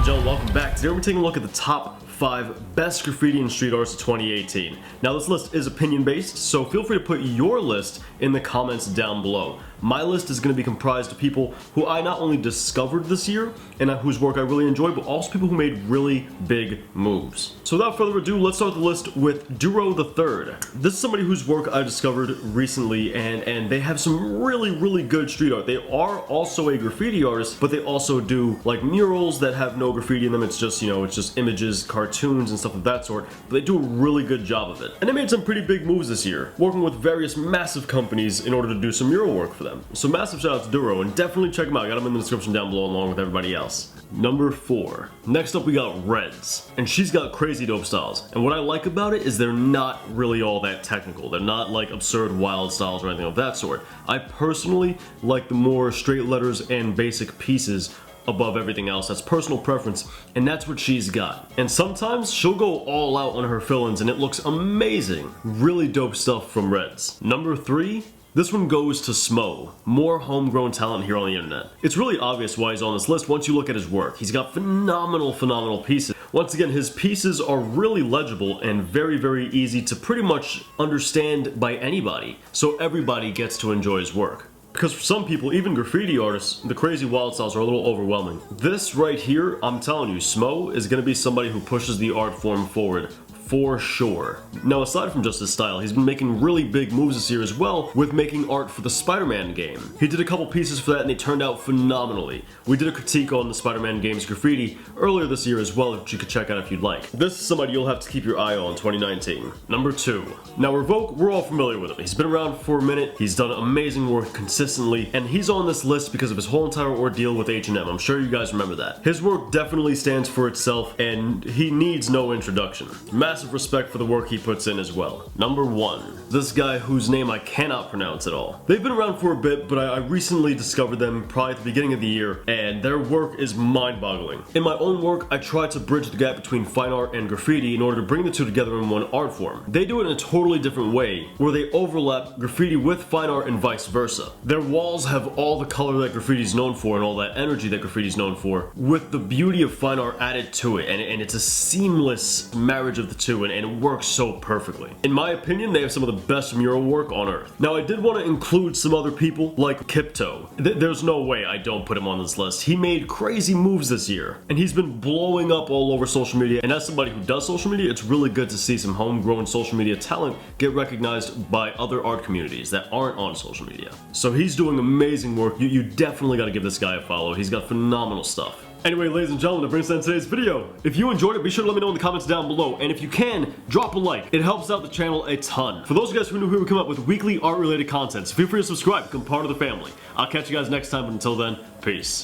and gentlemen, welcome back. Today we're taking a look at the top 5 best graffiti and street artists of 2018. Now this list is opinion based, so feel free to put your list in the comments down below. My list is going to be comprised of people who I not only discovered this year and whose work I really enjoyed, but also people who made really big moves. So without further ado, let's start the list with Duro the Third. This is somebody whose work I discovered recently, and they have some really good street art. They are also a graffiti artist, but they also do like murals that have no graffiti in them. It's just, it's just images, cartoons and stuff of that sort, but they do a really good job of it. And they made some pretty big moves this year, working with various massive companies in order to do some mural work for them. So massive shout out to Duro, and definitely check him out. I got him in the description down below along with everybody else. Number 4. Next up we got Reds, and she's got crazy dope styles. And what I like about it is they're not really all that technical. They're not like absurd wild styles or anything of that sort. I personally like the more straight letters and basic pieces above everything else. That's personal preference, and that's what she's got. And sometimes she'll go all out on her fill-ins and it looks amazing. Really dope stuff from Reds. Number 3. This one goes to Smoe, more homegrown talent here on the internet. It's really obvious why he's on this list once you look at his work. He's got phenomenal pieces. Once again, his pieces are really legible and very easy to pretty much understand by anybody, so everybody gets to enjoy his work. Because for some people, even graffiti artists, the crazy wild styles are a little overwhelming. This right here, I'm telling you, Smoe is going to be somebody who pushes the art form forward. For sure. Now aside from just his style, he's been making really big moves this year as well with making art for the Spider-Man game. He did a couple pieces for that and they turned out phenomenally. We did a critique on the Spider-Man game's graffiti earlier this year as well, which you could check out if you'd like. This is somebody you'll have to keep your eye on in 2019. Number 2. Now Revok, we're all familiar with him. He's been around for a minute, he's done amazing work consistently, and he's on this list because of his whole entire ordeal with H&M. I'm sure you guys remember that. His work definitely stands for itself and he needs no introduction. Massive respect for the work he puts in as well. Number 1. This guy whose name I cannot pronounce at all. They've been around for a bit, but I recently discovered them probably at the beginning of the year, and their work is mind-boggling. In my own work, I try to bridge the gap between fine art and graffiti in order to bring the two together in one art form. They do it in a totally different way, where they overlap graffiti with fine art and vice versa. Their walls have all the color that graffiti is known for and all that energy that graffiti is known for, with the beauty of fine art added to it, and it's a seamless marriage of the two, and it works so perfectly. In my opinion, they have some of the best mural work on earth. Now I did want to include some other people like Kiptoe. There's no way I don't put him on this list. He made crazy moves this year, and he's been blowing up all over social media, and as somebody who does social media, it's really good to see some homegrown social media talent get recognized by other art communities that aren't on social media. So he's doing amazing work. You definitely got to give this guy a follow. He's got phenomenal stuff. Anyway, ladies and gentlemen, that brings us to today's video. If you enjoyed it, be sure to let me know in the comments down below, and if you can, drop a like. It helps out the channel a ton. For those of you guys who are new here, we come up with weekly art-related content, so feel free to subscribe, become part of the family. I'll catch you guys next time, but until then, peace.